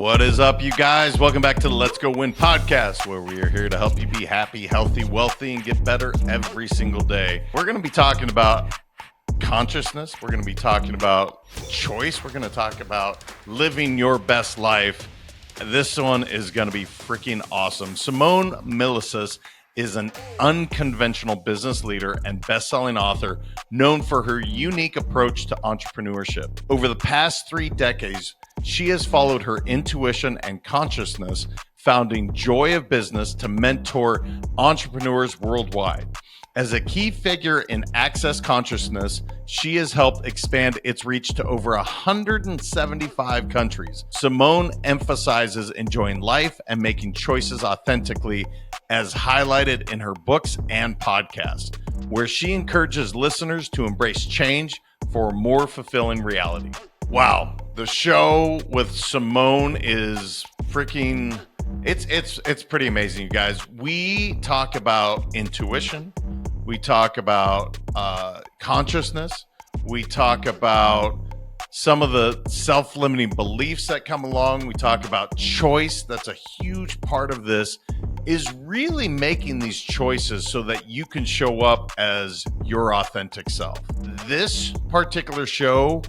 What is up, you guys? Welcome back to the Let's Go Win podcast, where we are here to help you be happy, healthy, wealthy, and get better every single day. We're going to be talking about consciousness. We're going to be talking about choice. We're going to talk about living your best life. This one is going to be freaking awesome. Simone Milasas is an unconventional business leader and best-selling author known for her unique approach to entrepreneurship. Over the past 3 decades, she has followed her intuition and consciousness, founding Joy of Business to mentor entrepreneurs worldwide. As a key figure in Access Consciousness, she has helped expand its reach to over 175 countries. Simone emphasizes enjoying life and making choices authentically, as highlighted in her books and podcasts, where she encourages listeners to embrace change for a more fulfilling reality. Wow, the show with Simone is freaking, it's pretty amazing, you guys. We talk about intuition. We talk about consciousness. We talk about some of the self-limiting beliefs that come along. We talk about choice. That's a huge part of this, is really making these choices so that you can show up as your authentic self. This particular show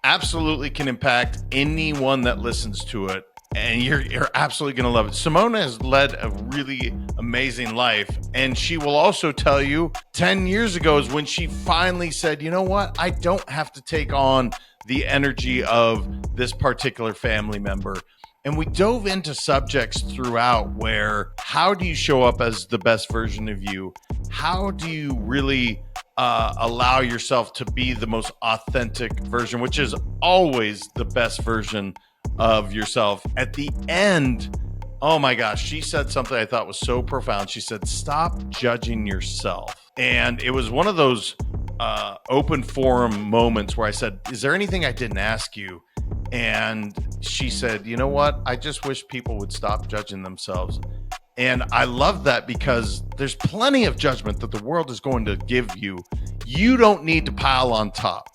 absolutely can impact anyone that listens to it, and you're absolutely going to love it. Simone has led a really amazing life, and she will also tell you 10 years ago is when she finally said, you know what, I don't have to take on the energy of this particular family member. And we dove into subjects throughout where, how do you show up as the best version of you? How do you really allow yourself to be the most authentic version, which is always the best version of yourself? At the end, oh my gosh, she said something I thought was so profound. She said, stop judging yourself. And it was one of those open forum moments where I said, is there anything I didn't ask you? And she said, you know what? I just wish people would stop judging themselves. And I love that, because there's plenty of judgment that the world is going to give you. You don't need to pile on top.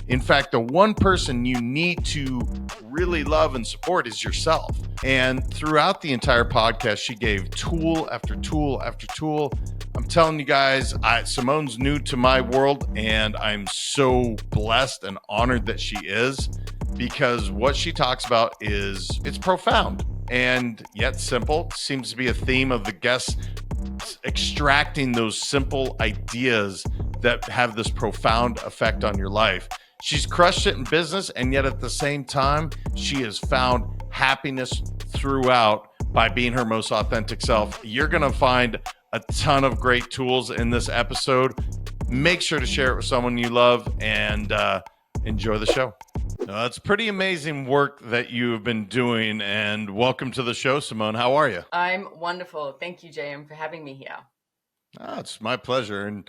In fact, the one person you need to really love and support is yourself. And throughout the entire podcast, she gave tool after tool after tool. I'm telling you guys, Simone's new to my world, and I'm so blessed and honored that she is, because what she talks about it's profound and yet simple. Seems to be a theme of the guests extracting those simple ideas that have this profound effect on your life. She's crushed it in business, and yet at the same time, she has found happiness throughout by being her most authentic self. You're going to find a ton of great tools in this episode. Make sure to share it with someone you love, and enjoy the show. It's pretty amazing work that you've been doing, and welcome to the show, Simone. How are you? I'm wonderful. Thank you, JM, for having me here. It's my pleasure. And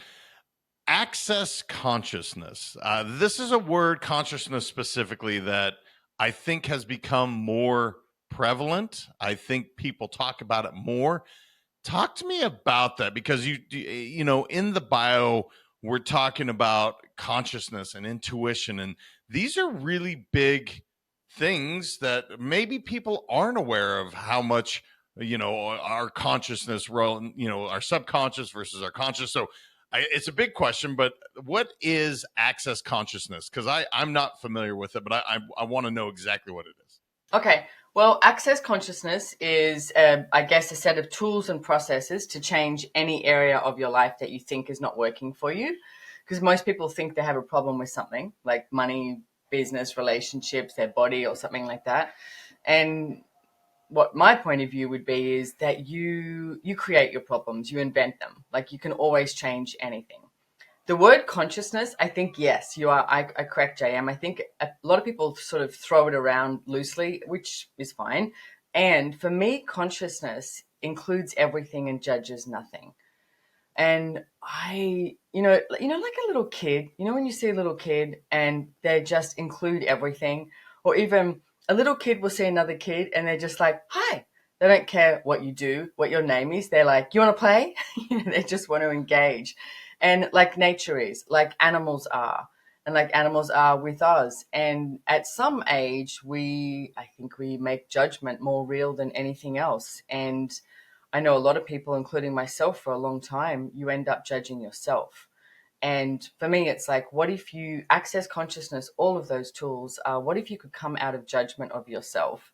Access Consciousness. This is a word, consciousness specifically, that I think has become more prevalent. I think people talk about it more. Talk to me about that, because you know, in the bio, we're talking about consciousness and intuition, and these are really big things that maybe people aren't aware of, how much, you know, our consciousness role, you know, our subconscious versus our conscious. So it's a big question, but what is Access Consciousness? Because I'm not familiar with it, but I want to know exactly what it is. Okay. Well, Access Consciousness is, I guess, a set of tools and processes to change any area of your life that you think is not working for you. Because most people think they have a problem with something like money, business, relationships, their body, or something like that. And what my point of view would be is that you create your problems, you invent them. Like, you can always change anything. The word consciousness, I think, yes, you are. I correct, JM. I think a lot of people sort of throw it around loosely, which is fine. And for me, consciousness includes everything and judges nothing. And you know, like a little kid, you know, when you see a little kid and they just include everything, or even a little kid will see another kid and they're just like, hi. They don't care what you do, what your name is. They're like, you want to play? You know, they just want to engage. And like nature is, like animals are. and like animals are with us. And at some age, I think we make judgment more real than anything else. And I know a lot of people, including myself for a long time, you end up judging yourself. And for me, it's like, what if you access consciousness, all of those tools, what if you could come out of judgment of yourself,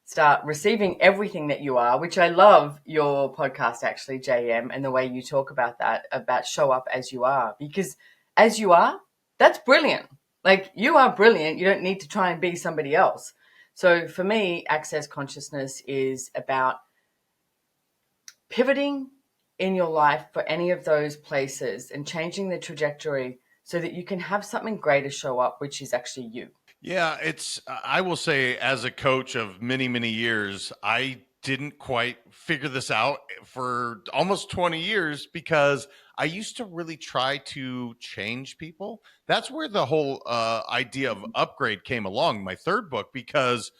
start receiving everything that you are, which I love your podcast actually, JM, and the way you talk about that, about show up as you are, because as you are, that's brilliant. Like, you are brilliant. You don't need to try and be somebody else. So for me, access consciousness is about pivoting in your life for any of those places and changing the trajectory so that you can have something greater show up, which is actually you. Yeah, I will say, as a coach of many, many years, I didn't quite figure this out for almost 20 years because I used to really try to change people. That's where the whole idea of upgrade came along, my third book, because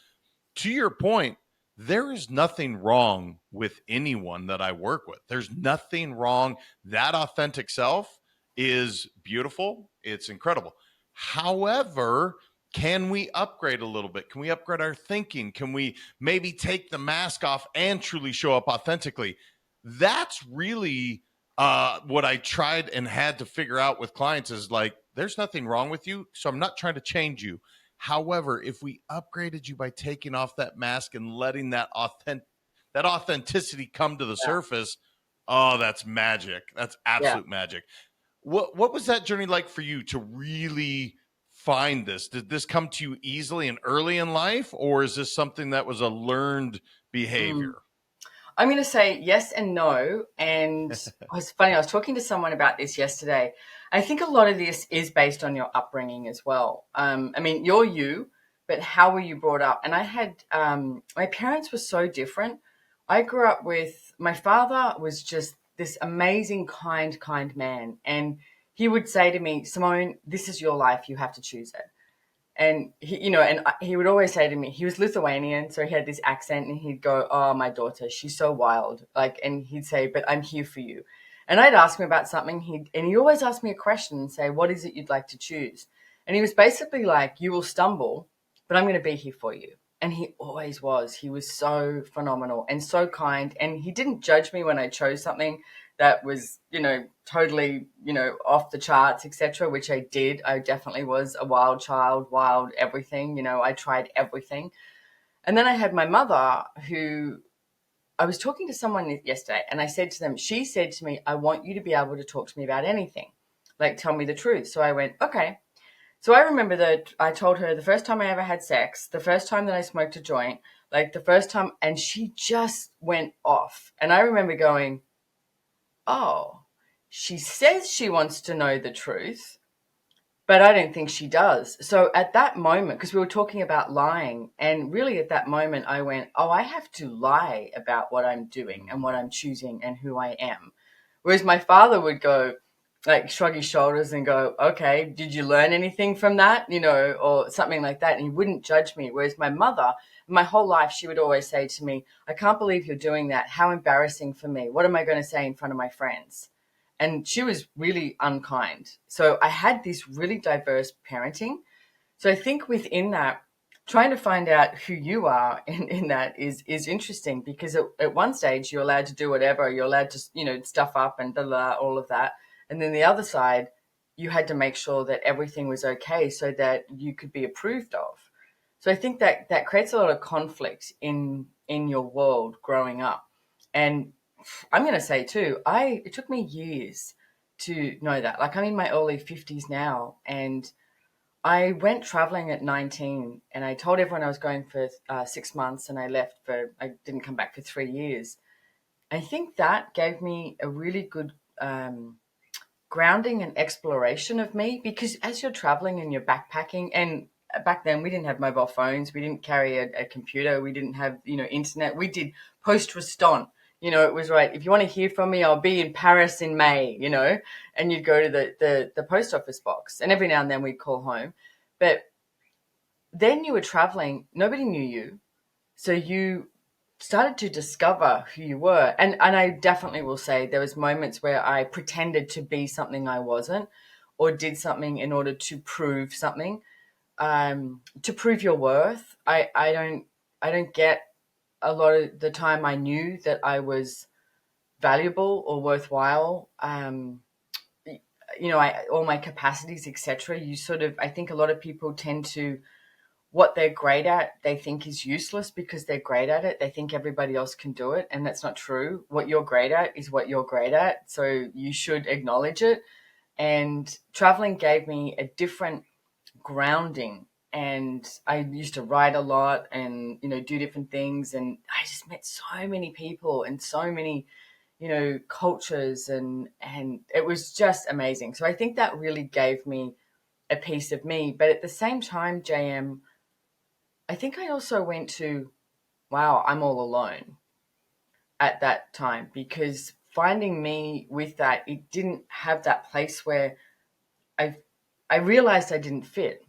to your point, there is nothing wrong with anyone that I work with. There's nothing wrong. That authentic self is beautiful. It's incredible. However, can we upgrade a little bit? Can we upgrade our thinking? Can we maybe take the mask off and truly show up authentically? That's really what I tried and had to figure out with clients is like, there's nothing wrong with you. So I'm not trying to change you. However, if we upgraded you by taking off that mask and letting that authenticity come to the Yeah. surface, oh, that's magic. That's Yeah. absolute magic. What was that journey like for you to really find this? Did this come to you easily and early in life, or is this something that was a learned Mm. behavior? I'm going to say yes and no. And it was funny, I was talking to someone about this yesterday. I think a lot of this is based on your upbringing as well. I mean, you're you, but how were you brought up? And I had, my parents were so different. I grew up with, my father was just this amazing, kind man. And he would say to me, Simone, this is your life. You have to choose it. And he would always say to me, he was Lithuanian, so he had this accent, and he'd go, "Oh, my daughter, she's so wild." Like, and he'd say, "But I'm here for you." And I'd ask him about something, he'd always ask me a question and say, "What is it you'd like to choose?" And he was basically like, "You will stumble, but I'm going to be here for you." And he always was. He was so phenomenal and so kind, and he didn't judge me when I chose something that was, totally, off the charts, etc., which I did. I definitely was a wild child, wild everything. I tried everything. And then I had my mother, who I was talking to someone yesterday, and I said to them, she said to me, "I want you to be able to talk to me about anything. Like, tell me the truth." So I went, "Okay." So I remember that I told her the first time I ever had sex, the first time that I smoked a joint, like the first time, and she just went off. And I remember going, "Oh, she says she wants to know the truth, but I don't think she does." So at that moment, because we were talking about lying, and really at that moment, I went, "Oh, I have to lie about what I'm doing and what I'm choosing and who I am." Whereas my father would go, like, shrug his shoulders and go, "Okay, did you learn anything from that?" Or something like that. And he wouldn't judge me. Whereas my mother, my whole life, she would always say to me, "I can't believe you're doing that. How embarrassing for me. What am I going to say in front of my friends?" And she was really unkind. So I had this really diverse parenting. So I think within that, trying to find out who you are in that is interesting, because at one stage you're allowed to do whatever, you're allowed to, stuff up and blah, blah, all of that. And then the other side, you had to make sure that everything was okay so that you could be approved of. So I think that creates a lot of conflict in your world growing up. And I'm going to say too, it took me years to know that. Like, I'm in my early 50s now, and I went traveling at 19, and I told everyone I was going for 6 months, and I didn't come back for 3 years. I think that gave me a really good grounding and exploration of me, because as you're traveling and you're backpacking, and back then we didn't have mobile phones, we didn't carry a computer, we didn't have, internet. We did post restant. It was right. If you want to hear from me, I'll be in Paris in May, and you'd go to the post office box, and every now and then we'd call home. But then you were traveling, nobody knew you. So you started to discover who you were. And I definitely will say there was moments where I pretended to be something I wasn't, or did something in order to prove something, to prove your worth. I don't get a lot of the time. I knew that I was valuable or worthwhile. All my capacities, etc. You sort of, I think a lot of people tend to, what they're great at, they think is useless because they're great at it. They think everybody else can do it, and that's not true. What you're great at is what you're great at, so you should acknowledge it. And traveling gave me a different grounding. And I used to write a lot and, do different things. And I just met so many people and so many, cultures, and it was just amazing. So I think that really gave me a piece of me. But at the same time, JM, I think I also went to, wow, I'm all alone at that time, because finding me with that, it didn't have that place where I I realized I didn't fit.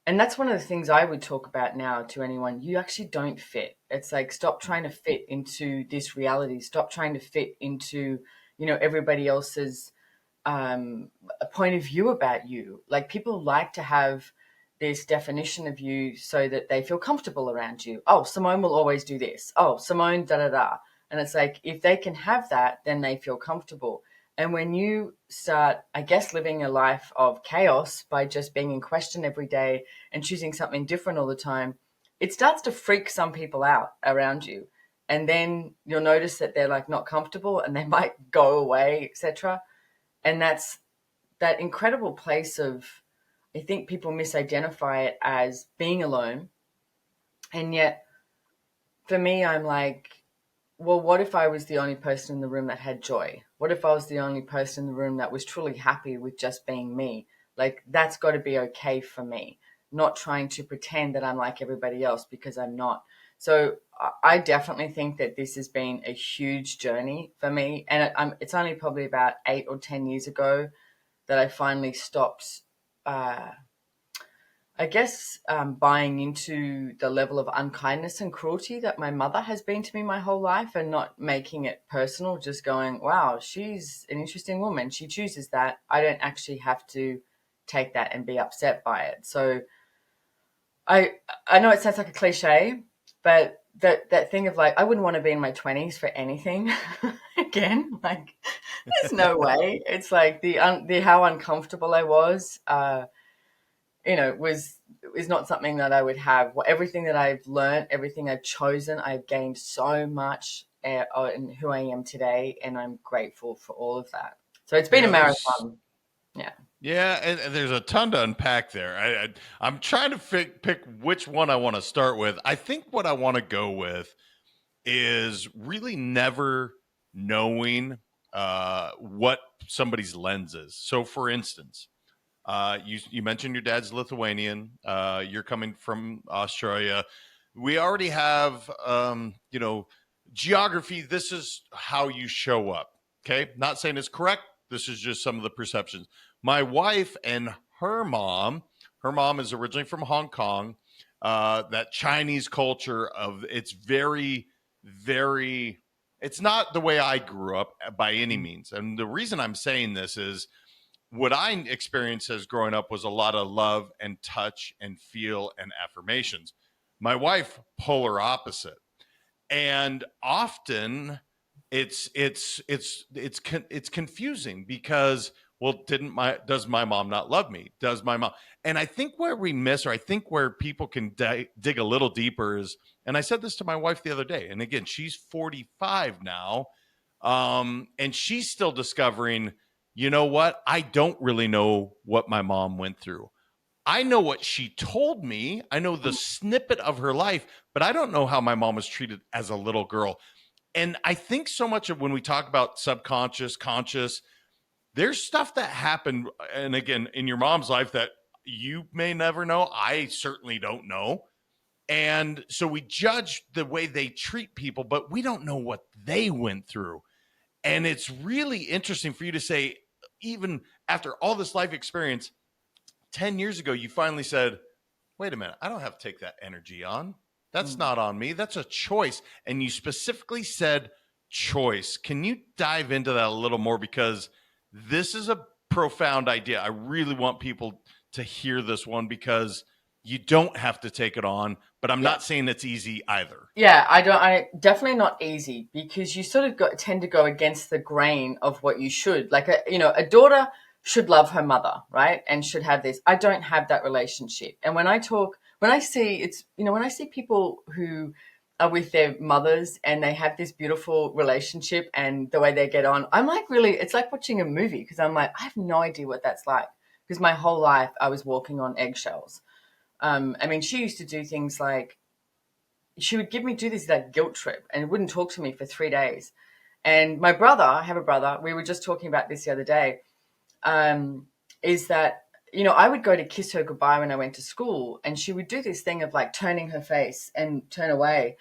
And that's one of the things I would talk about now to anyone. You actually don't fit. It's like, stop trying to fit into this reality. Stop trying to fit into, everybody else's a point of view about you. Like, people like to have this definition of you so that they feel comfortable around you. Oh, Simone will always do this. Oh, Simone, da da da. And it's like, if they can have that, then they feel comfortable. And when you start, I guess, living a life of chaos by just being in question every day and choosing something different all the time, it starts to freak some people out around you. And then you'll notice that they're like not comfortable and they might go away, etc. And that's that incredible place of, I think people misidentify it as being alone. And yet for me, I'm like, well, what if I was the only person in the room that had joy? What if I was the only person in the room that was truly happy with just being me? Like, that's got to be okay for me, not trying to pretend that I'm like everybody else, because I'm not. So I definitely think that this has been a huge journey for me. And it's only probably about 8 or 10 years ago that I finally stopped, I guess, buying into the level of unkindness and cruelty that my mother has been to me my whole life, and not making it personal, just going, wow, she's an interesting woman. She chooses that. I don't actually have to take that and be upset by it. So I know it sounds like a cliche, but that thing of like, I wouldn't want to be in my 20s for anything again. Like, there's no way. It's like the how uncomfortable I was. Was is not something that I would have. Everything that I've learned, everything I've chosen, I've gained so much in who I am today, and I'm grateful for all of that. So it's been a marathon. Yeah. Yeah, and there's a ton to unpack there. I'm trying to pick which one I want to start with. I think what I want to go with is really never knowing what somebody's lens is. So, for instance, you mentioned your dad's Lithuanian. You're coming from Australia. We already have, geography. This is how you show up. Okay, not saying it's correct. This is just some of the perceptions. My wife and her mom is originally from Hong Kong. That Chinese culture of it's very, very. It's not the way I grew up by any means. And the reason I'm saying this is what I experienced as growing up was a lot of love and touch and feel and affirmations. My wife, polar opposite, and often it's confusing because, well, didn't my does my mom not love me? Does my mom? And I think where we miss, or I think where people can dig a little deeper is, and I said this to my wife the other day, and again, she's 45 now, and she's still discovering, you know what? I don't really know what my mom went through. I know what she told me. I know the snippet of her life, but I don't know how my mom was treated as a little girl. And I think so much of when we talk about subconscious, conscious, there's stuff that happened. And again, in your mom's life that you may never know. I certainly don't know. And so we judge the way they treat people, but we don't know what they went through. And it's really interesting for you to say, even after all this life experience, 10 years ago, you finally said, wait a minute, I don't have to take that energy on. That's not on me. That's a choice. And you specifically said choice. Can you dive into that a little more? Because this is a profound idea. I really want people to hear this one because you don't have to take it on, but I'm not saying it's easy either. Yeah, I definitely not easy, because you sort of tend to go against the grain of what you should. Like a daughter should love her mother, right? And should have this. I don't have that relationship. And when I see people who are with their mothers and they have this beautiful relationship and the way they get on, I'm like, really, it's like watching a movie, because I'm like, I have no idea what that's like, because my whole life I was walking on eggshells. She used to do things like, she would do this like guilt trip and wouldn't talk to me for 3 days. And my brother, I have a brother, we were just talking about this the other day, is that, I would go to kiss her goodbye when I went to school, and she would do this thing of like turning her face and turn away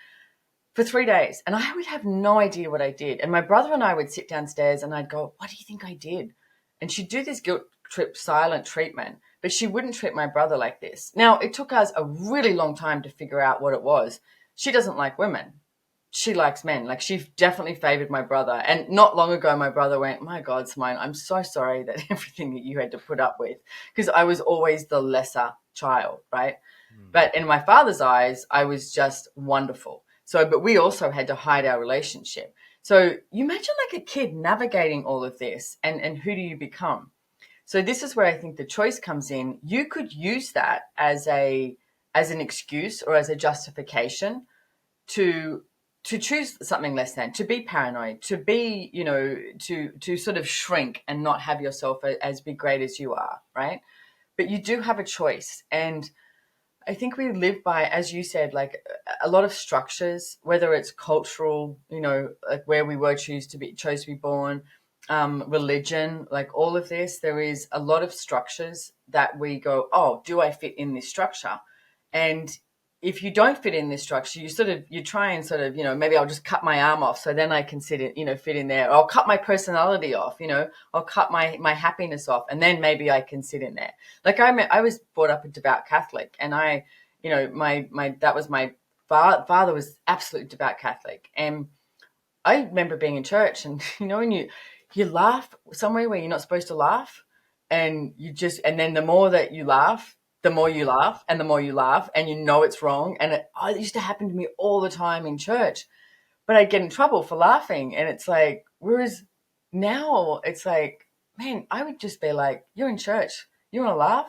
for 3 days. And I would have no idea what I did. And my brother and I would sit downstairs and I'd go, what do you think I did? And she'd do this guilt trip silent treatment, but she wouldn't treat my brother like this. Now, it took us a really long time to figure out what it was. She doesn't like women. She likes men. Like, she definitely favored my brother. And not long ago, my brother went, my God, Simone, I'm so sorry that everything that you had to put up with, because I was always the lesser child, right? But in my father's eyes, I was just wonderful. So, but we also had to hide our relationship. So you imagine like a kid navigating all of this, and who do you become? So this is where I think the choice comes in. You could use that as an excuse or as a justification to choose something less than, to be paranoid, to be, to sort of shrink and not have yourself as be great as you are, right? But you do have a choice. And I think we live by, as you said, like a lot of structures, whether it's cultural, like where we chose to be born, religion, like all of this, there is a lot of structures that we go, oh, do I fit in this structure? And if you don't fit in this structure, you try and sort of, maybe I'll just cut my arm off so then I can fit in there. Or I'll cut my personality off, I'll cut my happiness off, and then maybe I can sit in there. Like I was brought up a devout Catholic, and that was my father was absolute devout Catholic. And I remember being in church, and when you laugh somewhere where you're not supposed to laugh, and then the more that you laugh, the more you laugh, and the more you laugh, and it's wrong. And it used to happen to me all the time in church, but I'd get in trouble for laughing. And it's like, whereas now it's like, man, I would just be like, you're in church, you want to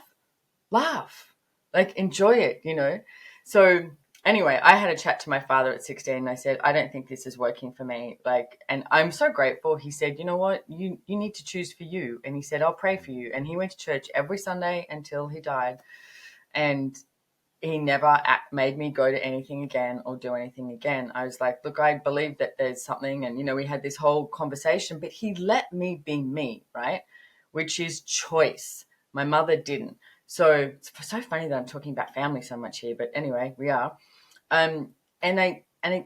laugh, like enjoy it. So anyway, I had a chat to my father at 16, and I said, I don't think this is working for me. And I'm so grateful. He said, you know what, you need to choose for you. And he said, I'll pray for you. And he went to church every Sunday until he died. And he never made me go to anything again or do anything again. I was like, look, I believe that there's something. And, we had this whole conversation, but he let me be me, right? Which is choice. My mother didn't. So it's so funny that I'm talking about family so much here, but anyway, we are.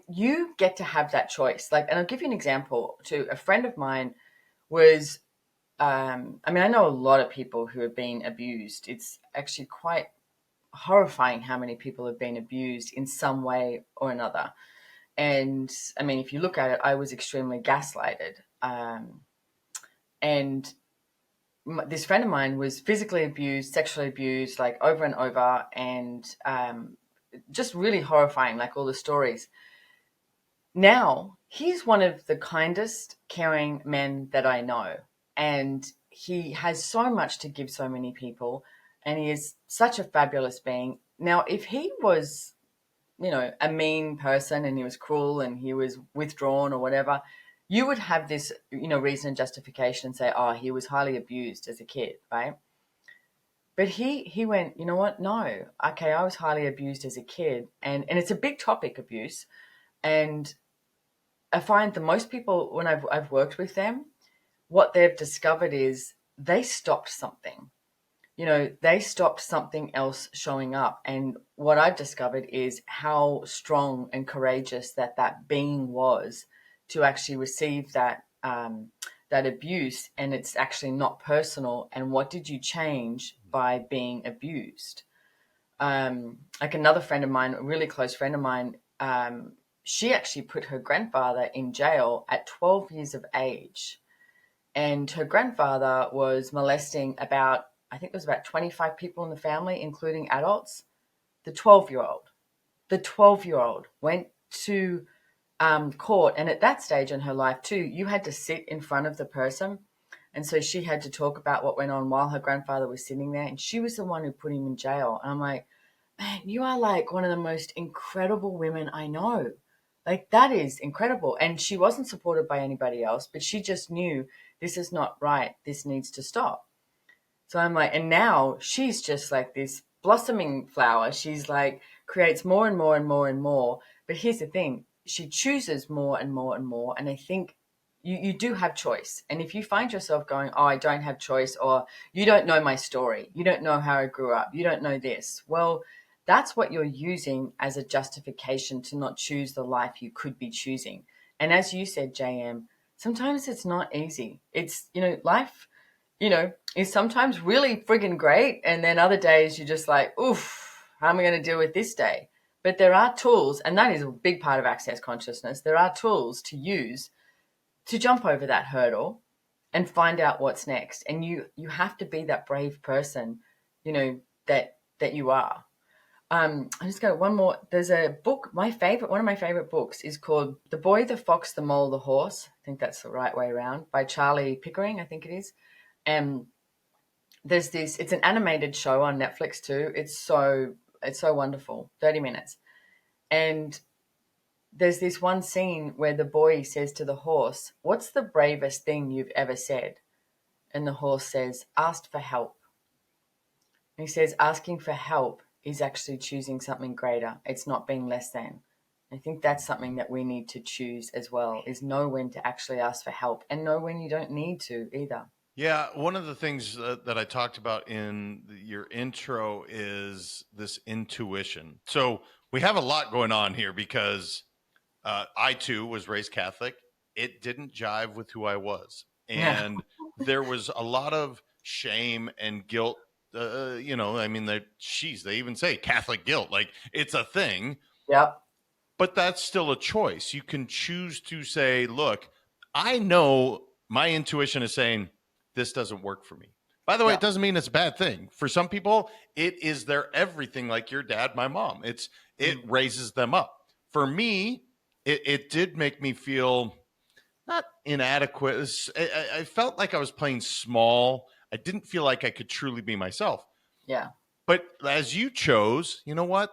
You get to have that choice. And I'll give you an example. To a friend of mine was, I know a lot of people who have been abused. It's actually quite horrifying how many people have been abused in some way or another. And if you look at it, I was extremely gaslighted. And this friend of mine was physically abused, sexually abused, like over and over, and just really horrifying, like all the stories. Now, he's one of the kindest, caring men that I know. And he has so much to give so many people. And he is such a fabulous being. Now, if he was, a mean person and he was cruel and he was withdrawn or whatever, you would have this, reason and justification and say, oh, he was highly abused as a kid, right? But he went, you know what? No. Okay, I was highly abused as a kid. And it's a big topic, abuse. And I find that most people, when I've worked with them, what they've discovered is they stopped something. They stopped something else showing up. And what I've discovered is how strong and courageous that being was to actually receive that abuse, and it's actually not personal. And what did you change by being abused? Like another friend of mine, a really close friend of mine, she actually put her grandfather in jail at 12 years of age. and her grandfather was molesting about, I think it was about 25 people in the family, including adults. The 12-year old went to court. And at that stage in her life too, you had to sit in front of the person. And so she had to talk about what went on while her grandfather was sitting there. And she was the one who put him in jail. And I'm like, man, you are like one of the most incredible women I know. Like, that is incredible. And she wasn't supported by anybody else, but she just knew this is not right. This needs to stop. So I'm like, and now she's just like this blossoming flower. She's like, creates more and more and more and more. But here's the thing, she chooses more and more and more. And I think you do have choice. And if you find yourself going, oh, I don't have choice, or you don't know my story, you don't know how I grew up, you don't know this, well, that's what you're using as a justification to not choose the life you could be choosing. And as you said, JM, sometimes it's not easy. It's, life, is sometimes really friggin' great. And then other days you're just like, oof, how am I going to deal with this day? But there are tools, and that is a big part of Access Consciousness. There are tools to use to jump over that hurdle and find out what's next. And you have to be that brave person, that you are. I just got one more. There's a book, one of my favorite books is called The Boy, the Fox, the Mole, the Horse. I think that's the right way around, by Charlie Pickering, I think it is. And it's an animated show on Netflix too. It's so wonderful, 30 minutes. And there's this one scene where the boy says to the horse, what's the bravest thing you've ever said? And the horse says, asked for help. And he says, asking for help is actually choosing something greater. It's not being less than. I think that's something that we need to choose as well, is know when to actually ask for help and know when you don't need to either. Yeah, one of the things that I talked about in your intro is this intuition. So we have a lot going on here because I too was raised Catholic. It didn't jive with who I was. Yeah. And there was a lot of shame and guilt. I mean, they even say Catholic guilt, like it's a thing. Yep. But that's still a choice. You can choose to say, look, I know my intuition is saying this doesn't work for me. By the way, it Yep. doesn't mean it's a bad thing. For some people, it is their everything, like your dad, my mom. It raises them up. For me, it did make me feel not inadequate. I felt like I was playing small. I didn't feel like I could truly be myself. Yeah. But as you chose, you know what?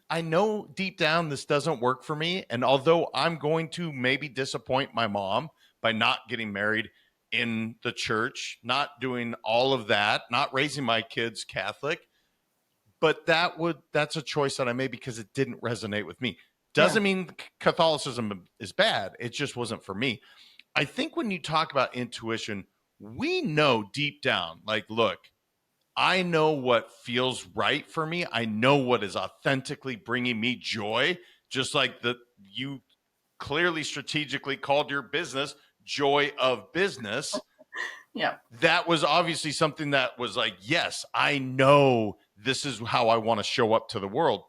I know deep down this doesn't work for me. And although I'm going to maybe disappoint my mom by not getting married in the church, not doing all of that, not raising my kids Catholic, but that's a choice that I made because it didn't resonate with me. Yeah. Doesn't mean Catholicism is bad. It just wasn't for me. I think when you talk about intuition, we know deep down, like, look, I know what feels right for me. I know what is authentically bringing me joy, just like you clearly strategically called your business Joy of Business. Yeah. That was obviously something that was like, yes, I know this is how I want to show up to the world.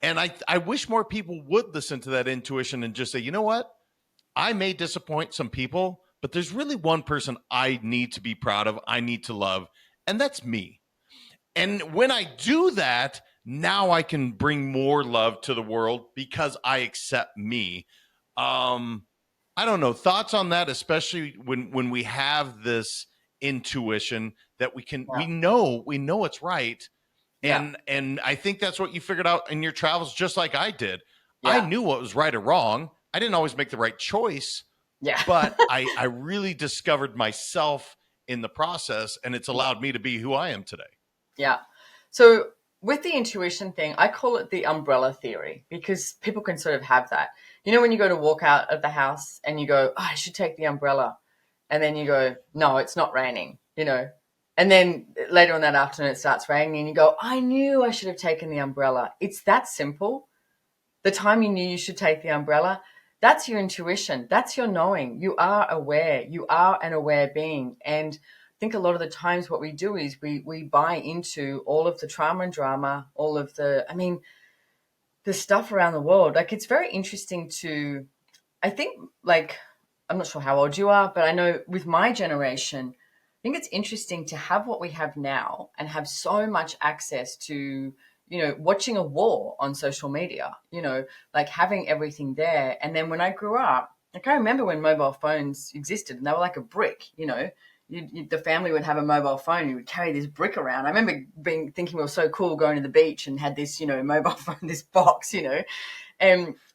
And I wish more people would listen to that intuition and just say, you know what? I may disappoint some people, but there's really one person I need to be proud of, I need to love, and that's me. And when I do that, now I can bring more love to the world because I accept me. I don't know, thoughts on that, especially when we have this intuition that we know it's right. Yeah. And I think that's what you figured out in your travels, just like I did. I Yeah. knew what was right or wrong. I didn't always make the right choice, Yeah. but I really discovered myself in the process, and it's allowed me to be who I am today. Yeah. So with the intuition thing, I call it the umbrella theory because people can sort of have that. When you go to walk out of the house and you go, oh, I should take the umbrella. And then you go, no, it's not raining. And then later on that afternoon, it starts raining and you go, I knew I should have taken the umbrella. It's that simple. The time you knew you should take the umbrella, that's your intuition. That's your knowing. You are aware. You are an aware being. And I think a lot of the times what we do is we buy into all of the trauma and drama, all of the stuff around the world. Like, it's very interesting I think, like, I'm not sure how old you are, but I know with my generation, I think it's interesting to have what we have now and have so much access to, watching a war on social media, like having everything there. And then when I grew up, like I remember when mobile phones existed and they were like a brick, the family would have a mobile phone. You would carry this brick around. I remember thinking we were so cool going to the beach and had this, mobile phone, this box,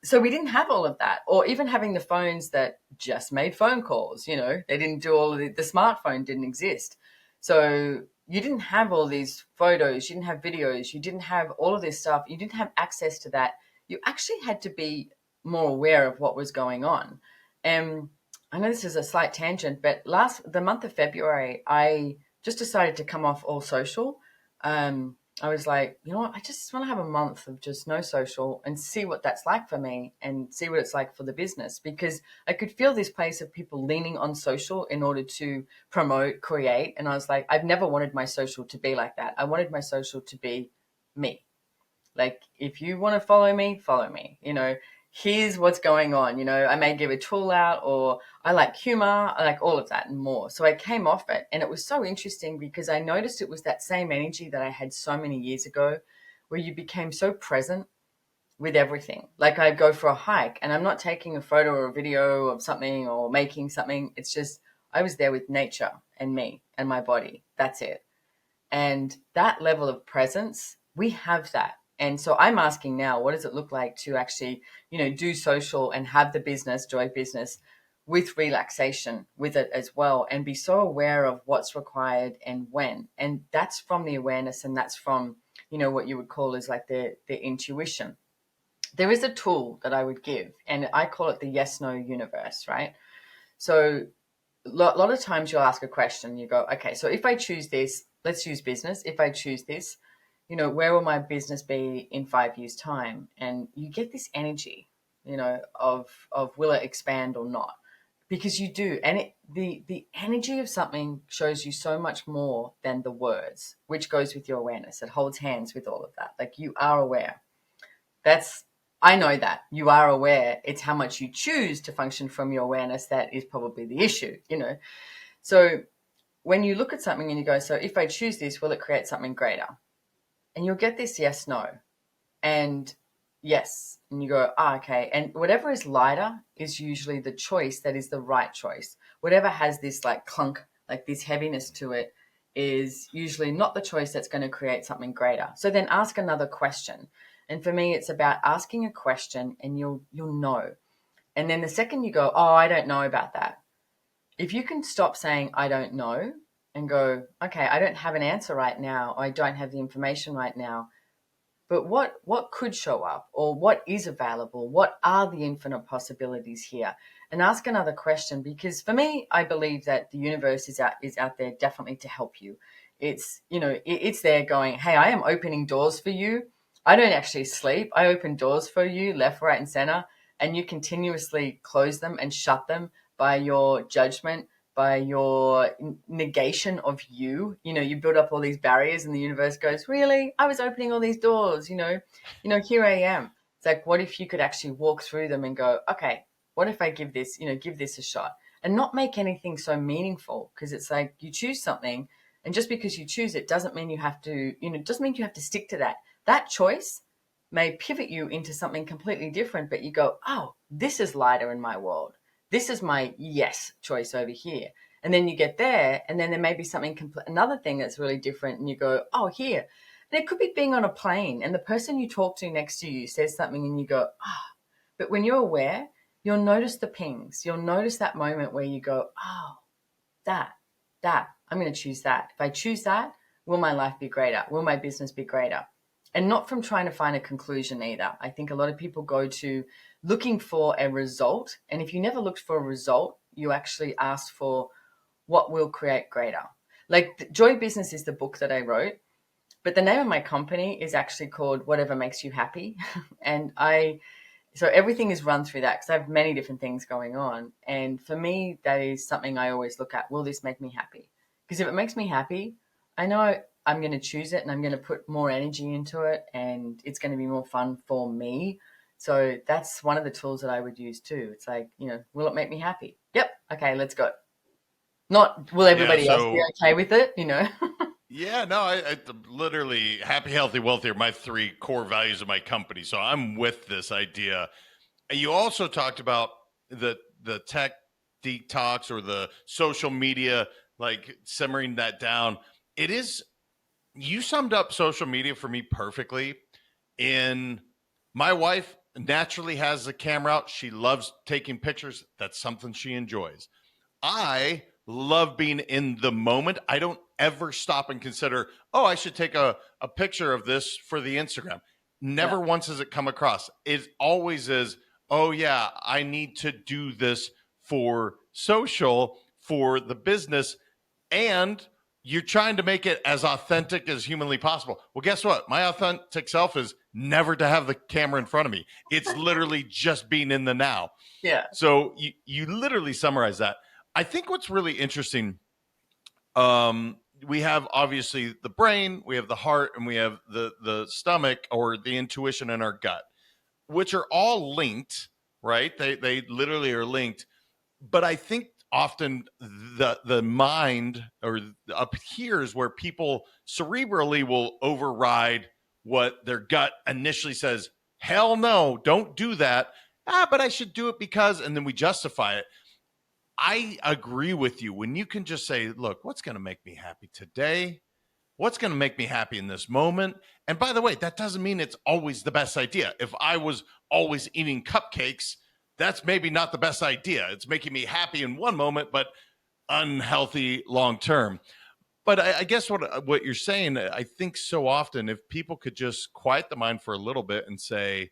so we didn't have all of that, or even having the phones that just made phone calls. They didn't do all of the smartphone didn't exist. So you didn't have all these photos, you didn't have videos, you didn't have all of this stuff. You didn't have access to that. You actually had to be more aware of what was going on. And I know this is a slight tangent, but the month of February, I just decided to come off all social. I was like, you know what? I just want to have a month of just no social and see what that's like for me and see what it's like for the business, because I could feel this place of people leaning on social in order to promote, create. And I was like, I've never wanted my social to be like that. I wanted my social to be me. Like, if you want to follow me, follow me. Here's what's going on. I may give a tool out, or I like humor, I like all of that and more. So I came off it, and it was so interesting because I noticed it was that same energy that I had so many years ago, where you became so present with everything. Like, I'd go for a hike and I'm not taking a photo or a video of something or making something. It's just, I was there with nature and me and my body. That's it. And that level of presence, we have that. And so I'm asking now, what does it look like to actually, do social and have the business, joy business, with relaxation with it as well, and be so aware of what's required and when. And that's from the awareness, and that's from, what you would call is like the intuition. There is a tool that I would give, and I call it the yes-no universe, right? So a lot of times you'll ask a question, you go, okay, so if I choose this, let's use business. If I choose this, where will my business be in 5 years' time? And you get this energy, of will it expand or not? Because you do. And the energy of something shows you so much more than the words, which goes with your awareness. It holds hands with all of that. Like, you are aware. I know that you are aware. It's how much you choose to function from your awareness that is probably the issue, So when you look at something and you go, so if I choose this, will it create something greater? And you'll get this yes, no, and yes. And you go, okay. And whatever is lighter is usually the choice that is the right choice. Whatever has this like clunk, like this heaviness to it, is usually not the choice that's going to create something greater. So then ask another question. And for me, it's about asking a question and you'll know. And then the second you go, oh, I don't know about that. If you can stop saying, I don't know, and go, okay, I don't have an answer right now, or I don't have the information right now, but what could show up, or what is available? What are the infinite possibilities here? And ask another question, because for me, I believe that the universe is out there definitely to help you. It's, it's there going, hey, I am opening doors for you. I don't actually sleep. I open doors for you left, right, and center, and you continuously close them and shut them by your judgment, by your negation of you. You build up all these barriers and the universe goes, really? I was opening all these doors, here I am. It's like, what if you could actually walk through them and go, okay, what if I give this a shot, and not make anything so meaningful? Because it's like, you choose something, and just because you choose it doesn't mean you have to, doesn't mean you have to stick to that. That choice may pivot you into something completely different, but you go, oh, this is lighter in my world. This is my yes choice over here. And then you get there, and then there may be something, another thing that's really different, and you go, oh, here. And it could be being on a plane, and the person you talk to next to you says something, and you go, ah. But when you're aware, you'll notice the pings. You'll notice that moment where you go, oh, that, I'm going to choose that. If I choose that, will my life be greater? Will my business be greater? And not from trying to find a conclusion either. I think a lot of people go to looking for a result. And if you never looked for a result, you actually ask for what will create greater. Like, Joy Business is the book that I wrote, but the name of my company is actually called Whatever Makes You Happy. And so everything is run through that, because I have many different things going on. And for me, that is something I always look at. Will this make me happy? Because if it makes me happy, I know I'm going to choose it, and I'm going to put more energy into it, and it's going to be more fun for me. So that's one of the tools that I would use too. It's like, will it make me happy? Yep. Okay, let's go. Not will Yeah. everybody else be So okay with it, you know? yeah, no, I literally happy, healthy, wealthy are my three core values of my company. So I'm with this idea. And you also talked about the tech detox or the social media, like simmering that down. It is you summed up social media for me perfectly. In my wife naturally has the camera out. She loves taking pictures. That's something she enjoys. I love being in the moment. I don't ever stop and consider, oh, I should take a picture of this for the Instagram. Yeah. Never once has it come across. It always is, oh, yeah, I need to do this for social, for the business. And you're trying to make it as authentic as humanly possible. Well, guess what? My authentic self is never to have the camera in front of me. It's literally just being in the now. Yeah. So you literally summarize that. I think what's really interesting, we have obviously the brain, we have the heart, and we have the stomach or the intuition in our gut, which are all linked, right? They literally are linked. But I think often the mind or up here is where people cerebrally will override what their gut initially says. Hell no, don't do that. But I should do it because, and then we justify it. I agree with you when you can just say, look, what's going to make me happy today? What's going to make me happy in this moment? And by the way, that doesn't mean it's always the best idea. If I was always eating cupcakes, that's maybe not the best idea. It's making me happy in one moment, but unhealthy long term. But I guess what you're saying, I think so often, if people could just quiet the mind for a little bit and say,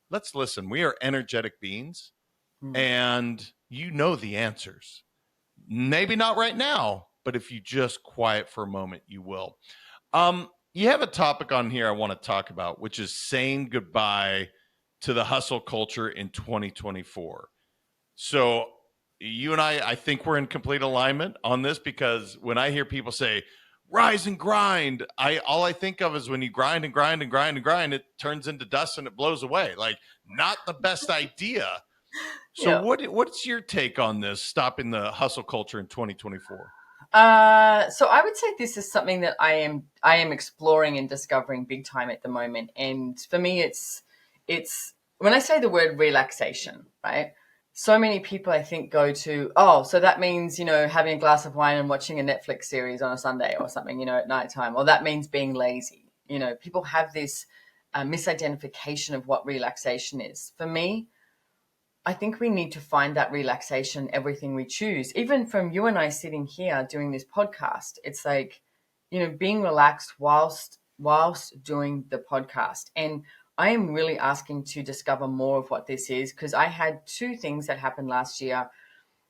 let's listen, we are energetic beings Mm. and you know the answers. Maybe not right now, but if you just quiet for a moment, you will. You have a topic on here I want to talk about, which is saying goodbye to the hustle culture in 2024. So you and I think we're in complete alignment on this because when I hear people say rise and grind, I all I think of is when you grind and grind and grind and grind, it turns into dust and it blows away. Like not the best idea. So Yeah. what's your take on this stopping the hustle culture in 2024? So I would say this is something that I am exploring and discovering big time at the moment. And for me, it's when I say the word relaxation, right? So many people I think go to, oh, so that means, having a glass of wine and watching a Netflix series on a Sunday or something, at nighttime, or that means being lazy. People have this misidentification of what relaxation is. For me, I think we need to find that relaxation, everything we choose. Even from you and I sitting here doing this podcast, it's like, being relaxed whilst doing the podcast. And I am really asking to discover more of what this is because I had two things that happened last year.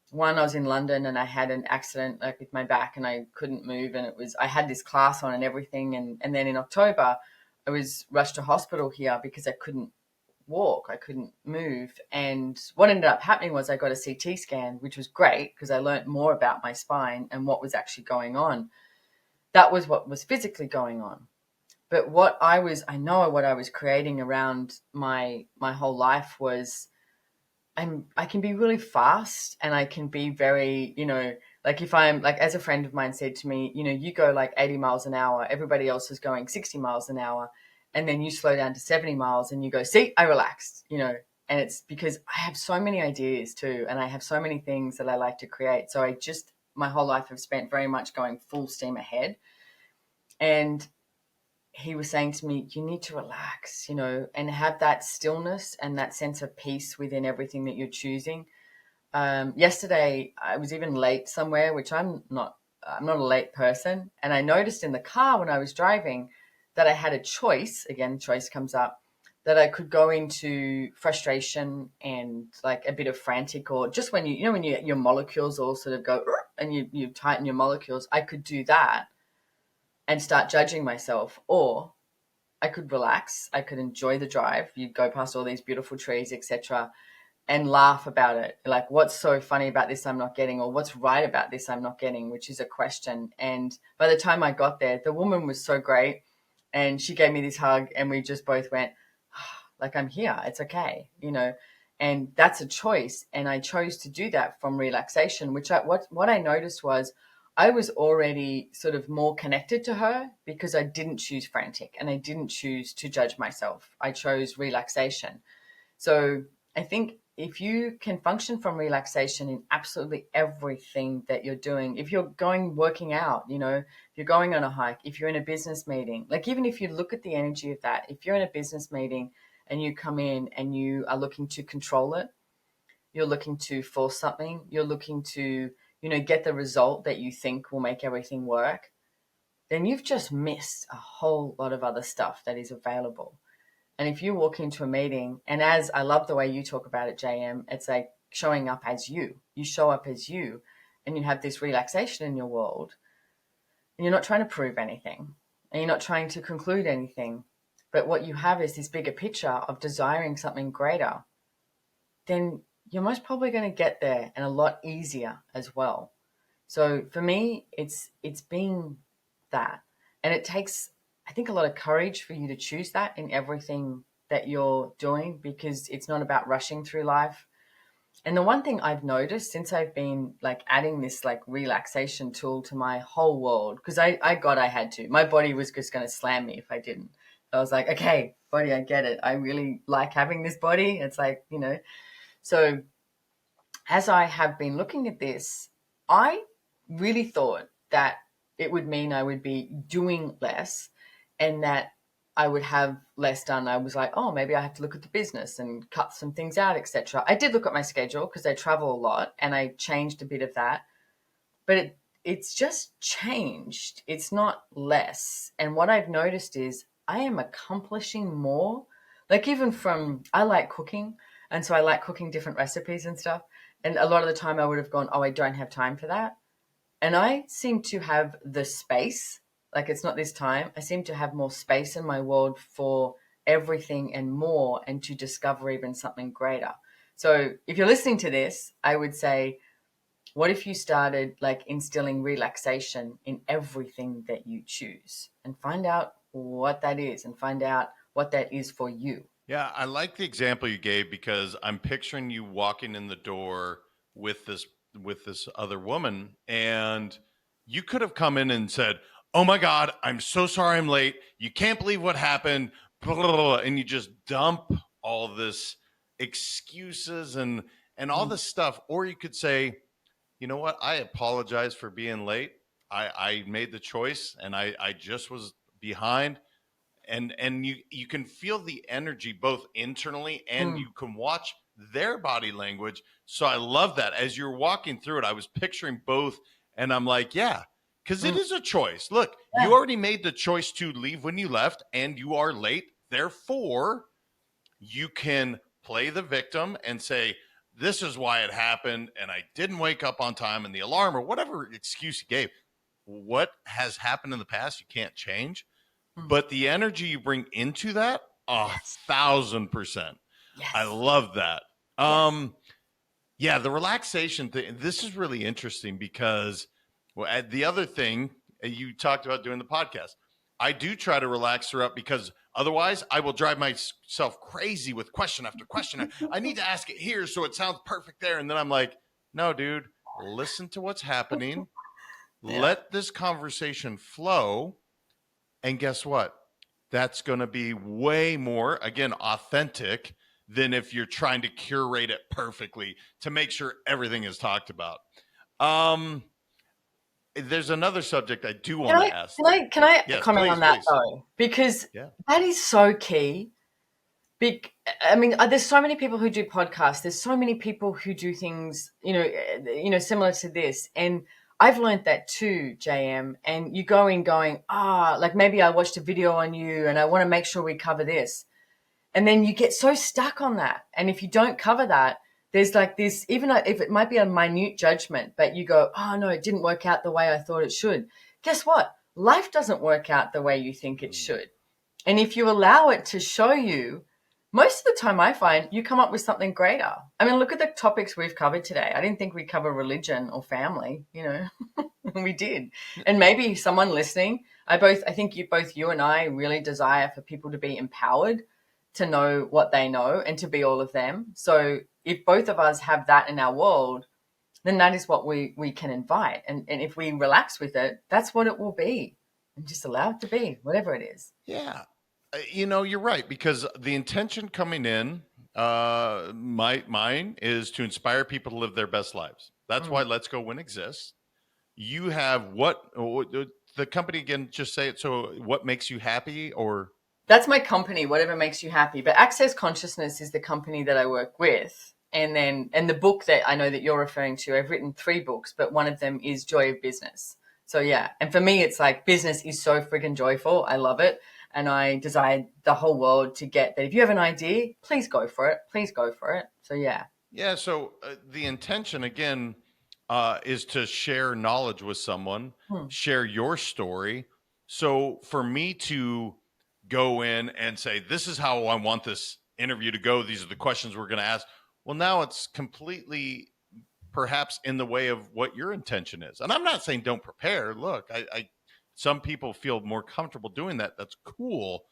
One, I was in London and I had an accident like with my back and I couldn't move and I had this class on and everything. And then in October, I was rushed to hospital here because I couldn't walk. I couldn't move. And what ended up happening was I got a CT scan, which was great because I learned more about my spine and what was actually going on. That was what was physically going on. But I know what I was creating around my whole life was I can be really fast and I can be very, like if I'm like, as a friend of mine said to me, you go like 80 miles an hour, everybody else is going 60 miles an hour. And then you slow down to 70 miles and you go, see, I relaxed, and it's because I have so many ideas too. And I have so many things that I like to create. So my whole life I've spent very much going full steam ahead. And he was saying to me, you need to relax, and have that stillness and that sense of peace within everything that you're choosing. Yesterday, I was even late somewhere, which I'm not a late person. And I noticed in the car when I was driving that I had a choice. Again, choice comes up that I could go into frustration and like a bit of frantic, or just when your molecules all sort of go and you tighten your molecules, I could do that and start judging myself, or I could relax. I could enjoy the drive. You'd go past all these beautiful trees, etc., and laugh about it. Like, what's so funny about this I'm not getting, or what's right about this I'm not getting, which is a question. And by the time I got there, the woman was so great, and she gave me this hug, and we just both went, like, I'm here. It's okay, And that's a choice. And I chose to do that from relaxation, which what I noticed was I was already sort of more connected to her because I didn't choose frantic and I didn't choose to judge myself. I chose relaxation. So I think if you can function from relaxation in absolutely everything that you're doing, if you're working out, if you're going on a hike, if you're in a business meeting, like even if you look at the energy of that, if you're in a business meeting and you come in and you are looking to control it, you're looking to force something, you're looking to, get the result that you think will make everything work, then you've just missed a whole lot of other stuff that is available. And if you walk into a meeting, and as I love the way you talk about it, JM, it's like showing up as you. You show up as you, and you have this relaxation in your world, and you're not trying to prove anything, and you're not trying to conclude anything. But what you have is this bigger picture of desiring something greater. Then you're most probably going to get there, and a lot easier as well. So for me, it's been that, and it takes, I think, a lot of courage for you to choose that in everything that you're doing, because it's not about rushing through life. And the one thing I've noticed since I've been like adding this like relaxation tool to my whole world, because I had to, my body was just going to slam me if I didn't. I was like, okay, body, I get it. I really like having this body. It's like, so as I have been looking at this, I really thought that it would mean I would be doing less and that I would have less done. I was like, oh, maybe I have to look at the business and cut some things out, etc. I did look at my schedule because I travel a lot and I changed a bit of that, but it's just changed. It's not less. And what I've noticed is I am accomplishing more. Like even I like cooking. And so I like cooking different recipes and stuff. And a lot of the time I would have gone, oh, I don't have time for that. And I seem to have the space, like it's not this time. I seem to have more space in my world for everything and more, and to discover even something greater. So if you're listening to this, I would say, what if you started like instilling relaxation in everything that you choose, and find out what that is and find out what that is for you? Yeah, I like the example you gave because I'm picturing you walking in the door with this other woman, and you could have come in and said, "Oh my God, I'm so sorry I'm late. You can't believe what happened," blah, blah, blah, and you just dump all this excuses and all this stuff. Or you could say, "You know what? I apologize for being late. I made the choice, and I just was behind." And you can feel the energy both internally, and Mm, you can watch their body language. So I love that. As you're walking through it, I was picturing both, and I'm like, yeah, because it mm, is a choice. Look, you yeah. already made the choice to leave when you left, and you are late. Therefore, you can play the victim and say, this is why it happened, and I didn't wake up on time, and the alarm, or whatever excuse you gave. What has happened in the past you can't change, Mm. but the energy you bring into that, Yes. 1,000%. I Yes. love that. Yes. Yeah, the relaxation thing. This is really interesting because the other thing you talked about doing the podcast, I do try to relax throughout because otherwise I will drive myself crazy with question after question. I need to ask it here so it sounds perfect there. And then I'm like, no, dude, listen to what's happening. Yeah. Let this conversation flow. And guess what? That's going to be way more, again, authentic than if you're trying to curate it perfectly to make sure everything is talked about. Um, there's another subject I do Can want I to ask. can I can I Yes, comment on please, that please. though? Because Yeah. that is so key. Big, I mean, there's so many people who do podcasts. There's so many people who do things, similar to this. And I've learned that too, JM. And you go in going, like maybe I watched a video on you and I want to make sure we cover this. And then you get so stuck on that. And if you don't cover that, there's like this, even if it might be a minute judgment, but you go, oh no, it didn't work out the way I thought it should. Guess what? Life doesn't work out the way you think it Mm. should. And if you allow it to show you, most of the time I find you come up with something greater. I mean, look at the topics we've covered today. I didn't think we'd cover religion or family, we did. And maybe someone listening, I think you and I really desire for people to be empowered, to know what they know and to be all of them. So if both of us have that in our world, then that is what we can invite. And if we relax with it, that's what it will be. And just allow it to be, whatever it is. Yeah. You're right, because the intention coming in, mine is to inspire people to live their best lives. That's why Let's Go Win exists. You have the company again, just say it. So what makes you happy, or That's my company, whatever makes you happy. But Access Consciousness is the company that I work with. And the book that I know that you're referring to, I've written 3 books, but one of them is Joy of Business. So yeah. And for me, it's like business is so freaking joyful. I love it. And I desire the whole world to get that. If you have an idea, please go for it. Please go for it. So yeah. yeah. So the intention again is to share knowledge with someone, share your story. So for me to go in and say, this is how I want this interview to go, these are the questions we're going to ask. Well, now it's completely perhaps in the way of what your intention is. And I'm not saying don't prepare. Look, I some people feel more comfortable doing that. That's cool.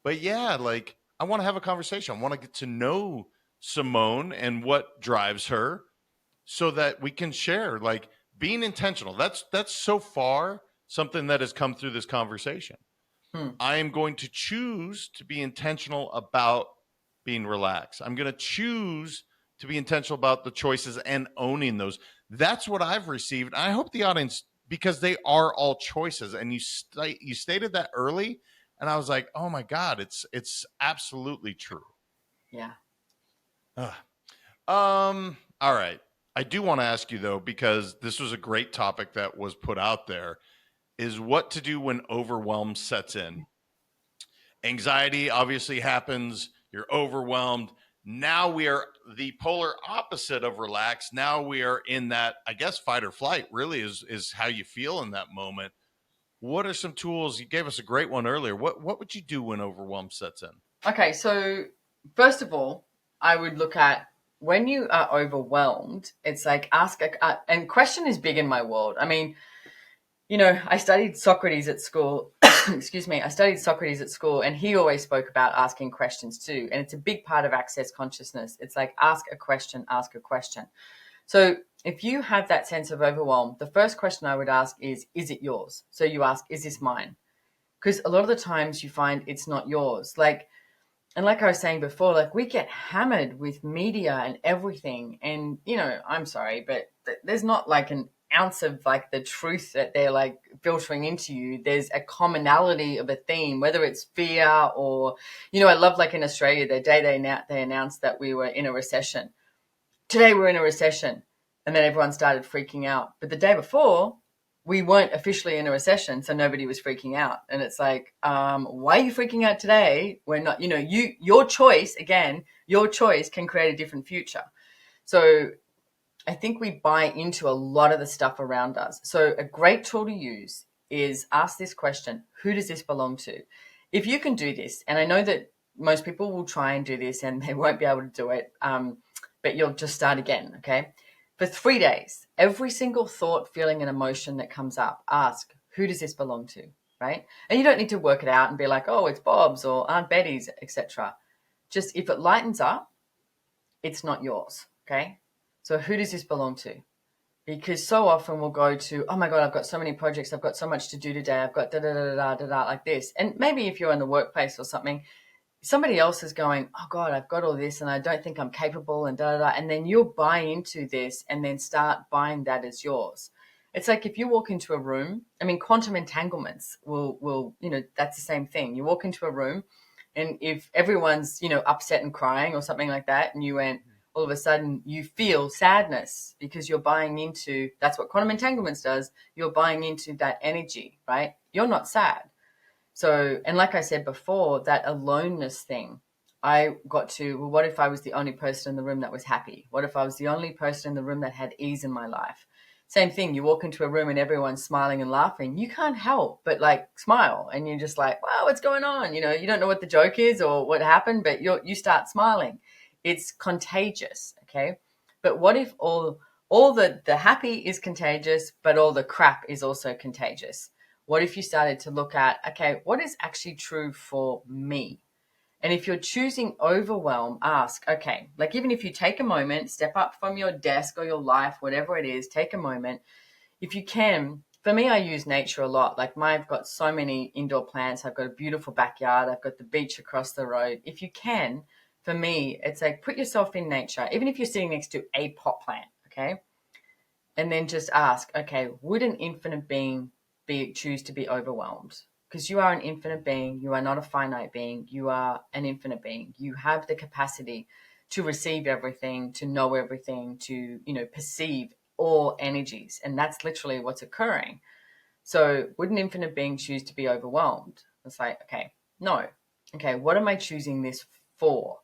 But yeah, like I want to have a conversation. I want to get to know Simone and what drives her so that we can share, like being intentional. That's so far something that has come through this conversation. I am going to choose to be intentional about being relaxed. I'm going to choose to be intentional about the choices and owning those. That's what I've received. I hope the audience, because they are all choices. And you stated that early, and I was like, oh my God, it's absolutely true. Yeah. Ugh. All right. I do want to ask you though, because this was a great topic that was put out there, is what to do when overwhelm sets in. Anxiety obviously happens, you're overwhelmed. Now we are the polar opposite of relaxed. Now we are in that, I guess, fight or flight really is how you feel in that moment. What are some tools? You gave us a great one earlier. What would you do when overwhelm sets in? Okay, so first of all, I would look at when you are overwhelmed, it's like and question is big in my world. I mean, I studied Socrates at school. Excuse me. I studied Socrates at school, and he always spoke about asking questions too. And it's a big part of Access Consciousness. It's like ask a question, ask a question. So if you have that sense of overwhelm, the first question I would ask is it yours? So you ask, is this mine? Because a lot of the times you find it's not yours. And like I was saying before, like we get hammered with media and everything. And, I'm sorry, but there's not like an ounce of like the truth that they're like filtering into you. There's a commonality of a theme, whether it's fear or, I love like in Australia, the day they announced that we were in a recession. Today we're in a recession. And then everyone started freaking out. But the day before, we weren't officially in a recession, so nobody was freaking out. And it's like, why are you freaking out today? We're not, your choice, again, your choice can create a different future. So I think we buy into a lot of the stuff around us. So a great tool to use is ask this question: who does this belong to? If you can do this, and I know that most people will try and do this and they won't be able to do it, but you'll just start again, okay? For 3 days, every single thought, feeling, and emotion that comes up, ask, who does this belong to, right? And you don't need to work it out and be like, oh, it's Bob's or Aunt Betty's, etc. Just if it lightens up, it's not yours, okay? So who does this belong to? Because so often we'll go to, oh my God, I've got so many projects. I've got so much to do today. I've got da-da-da-da-da-da like this. And maybe if you're in the workplace or something, somebody else is going, oh God, I've got all this and I don't think I'm capable and da-da-da. And then you'll buy into this and then start buying that as yours. It's like if you walk into a room, I mean, quantum entanglements will, that's the same thing. You walk into a room and if everyone's, upset and crying or something like that, and you went, all of a sudden you feel sadness because you're buying into, that's what quantum entanglements does. You're buying into that energy, right? You're not sad. So, and like I said before, that aloneness thing, I got to, well, what if I was the only person in the room that was happy? What if I was the only person in the room that had ease in my life? Same thing, you walk into a room and everyone's smiling and laughing. You can't help but like smile. And you're just like, wow, what's going on? You don't know what the joke is or what happened, but you start smiling. It's contagious, okay? But what if all the happy is contagious, but all the crap is also contagious? What if you started to look at, okay, what is actually true for me? And if you're choosing overwhelm, ask, okay, like even if you take a moment, step up from your desk or your life, whatever it is, take a moment. If you can, for me, I use nature a lot. Like I've got so many indoor plants. I've got a beautiful backyard. I've got the beach across the road. If you can, for me, it's like put yourself in nature, even if you're sitting next to a pot plant, okay? And then just ask, okay, would an infinite being choose to be overwhelmed? Because you are an infinite being. You are not a finite being. You are an infinite being. You have the capacity to receive everything, to know everything, to, perceive all energies. And that's literally what's occurring. So would an infinite being choose to be overwhelmed? It's like, okay, no. Okay, what am I choosing this for?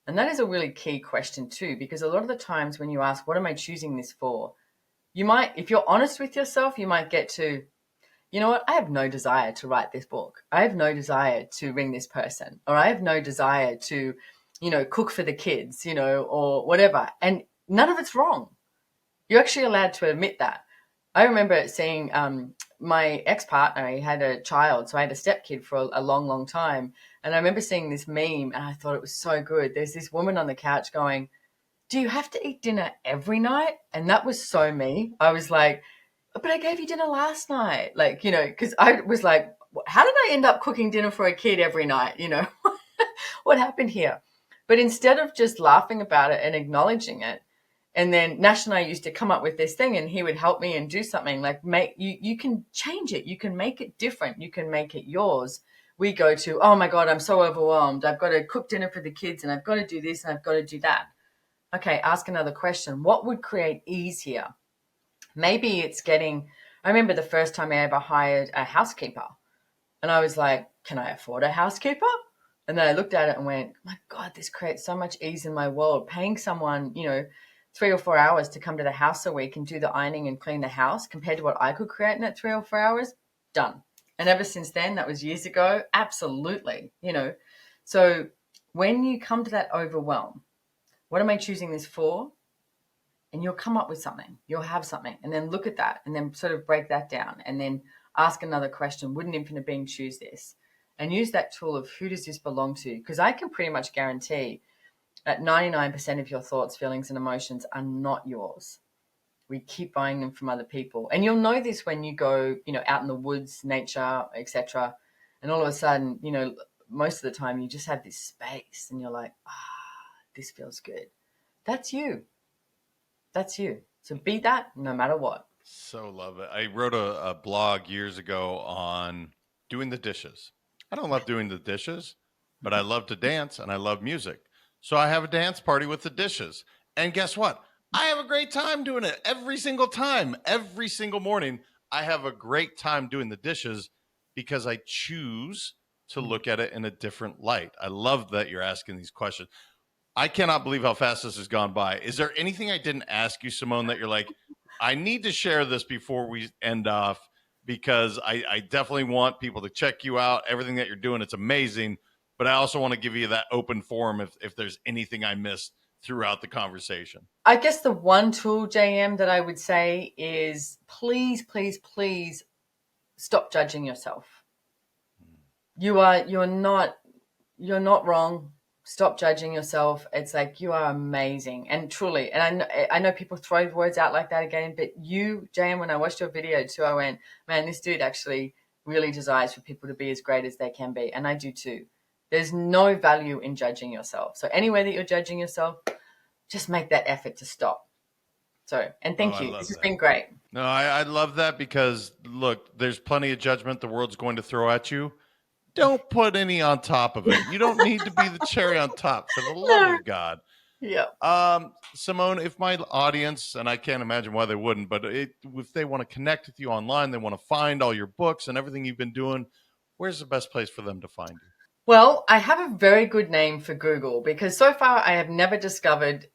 And that is a really key question too, because a lot of the times when you ask, what am I choosing this for? You might, if you're honest with yourself, you might get to, you know what, I have no desire to write this book. I have no desire to ring this person, or I have no desire to, cook for the kids, or whatever. And none of it's wrong. You're actually allowed to admit that. I remember seeing my ex-partner, he had a child, so I had a stepkid for a long, long time. And I remember seeing this meme and I thought it was so good. There's this woman on the couch going, do you have to eat dinner every night? And that was so me. I was like, but I gave you dinner last night. Like, because I was like, how did I end up cooking dinner for a kid every night? What happened here? But instead of just laughing about it and acknowledging it, and then Nash and I used to come up with this thing and he would help me and do something like you can change it. You can make it different. You can make it yours. We go to, oh my God, I'm so overwhelmed. I've got to cook dinner for the kids and I've got to do this and I've got to do that. Okay, ask another question. What would create ease here? Maybe it's I remember the first time I ever hired a housekeeper and I was like, can I afford a housekeeper? And then I looked at it and went, my God, this creates so much ease in my world. Paying someone, 3 or 4 hours to come to the house a week and do the ironing and clean the house compared to what I could create in that 3 or 4 hours, done. And ever since then, that was years ago, absolutely, So when you come to that overwhelm, what am I choosing this for? And you'll come up with something. You'll have something. And then look at that and then sort of break that down and then ask another question. Would an infinite being choose this? And use that tool of who does this belong to? Because I can pretty much guarantee that 99% of your thoughts, feelings, and emotions are not yours. We keep buying them from other people. And you'll know this when you go, out in the woods, nature, etc. And all of a sudden, most of the time you just have this space and you're like, this feels good. That's you. That's you. So be that no matter what. So love it. I wrote a blog years ago on doing the dishes. I don't love doing the dishes, but I love to dance and I love music. So I have a dance party with the dishes. And guess what? I have a great time doing it every single time. Every single morning, I have a great time doing the dishes because I choose to look at it in a different light. I love that you're asking these questions. I cannot believe how fast this has gone by. Is there anything I didn't ask you, Simone, that you're like, I need to share this before we end off because I definitely want people to check you out. Everything that you're doing, it's amazing. But I also want to give you that open forum if there's anything I missed throughout the conversation. I guess the one tool, JM, that I would say is please, please, please stop judging yourself. You're not wrong. Stop judging yourself. It's like you are amazing and truly. And I know people throw words out like that again, but you, JM, when I watched your video too, I went, man, this dude actually really desires for people to be as great as they can be. And I do too. There's no value in judging yourself. So any way that you're judging yourself, just make that effort to stop. So, and thank you. This has been great. No, I love that because look, there's plenty of judgment the world's going to throw at you. Don't put any on top of it. You don't need to be the cherry on top, for the love of God. Yeah. Simone, if my audience, and I can't imagine why they wouldn't, but if they want to connect with you online, they want to find all your books and everything you've been doing, where's the best place for them to find you? Well, I have a very good name for Google because so far I have never discovered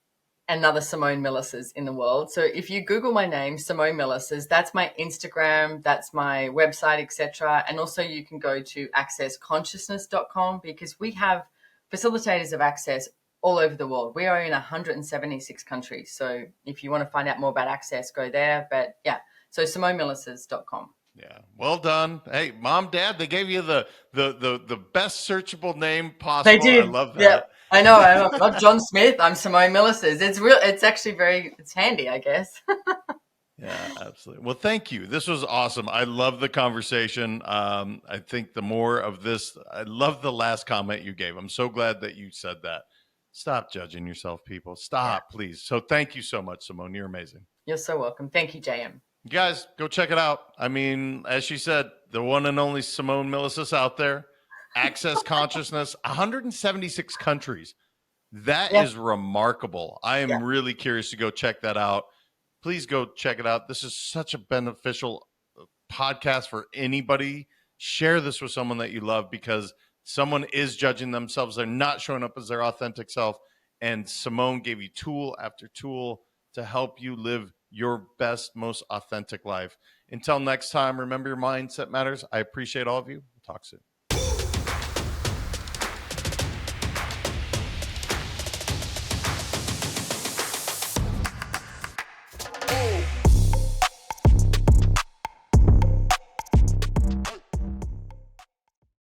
another Simone Milasas in the world. So if you Google my name, Simone Milasas, that's my Instagram, that's my website, etc. And also you can go to accessconsciousness.com because we have facilitators of access all over the world. We are in 176 countries. So if you want to find out more about access, go there. But yeah, so SimoneMilasas.com. Yeah. Well done. Hey, mom, dad, they gave you the best searchable name They possible. I did. love Yeah. that. I know. I'm not John Smith. I'm Simone Milasas. It's real. It's actually it's handy, I guess. Yeah, absolutely. Well, thank you. This was awesome. I love the conversation. I think the more of this, I love the last comment you gave. I'm so glad that you said that. Stop judging yourself, people. Yeah. Stop, please. So thank you so much, Simone. You're amazing. You're so welcome. Thank you, JM. You guys, go check it out. I mean, as she said, the one and only Simone Milasas out there. Access consciousness, 176 countries. That Yeah. is remarkable. I Yeah. am really curious to go check that out. Please go check it out. This is such a beneficial podcast for anybody. Share this with someone that you love because someone is judging themselves. They're not showing up as their authentic self. And Simone gave you tool after tool to help you live your best, most authentic life. Until next time, remember your mindset matters. I appreciate all of you. Talk soon.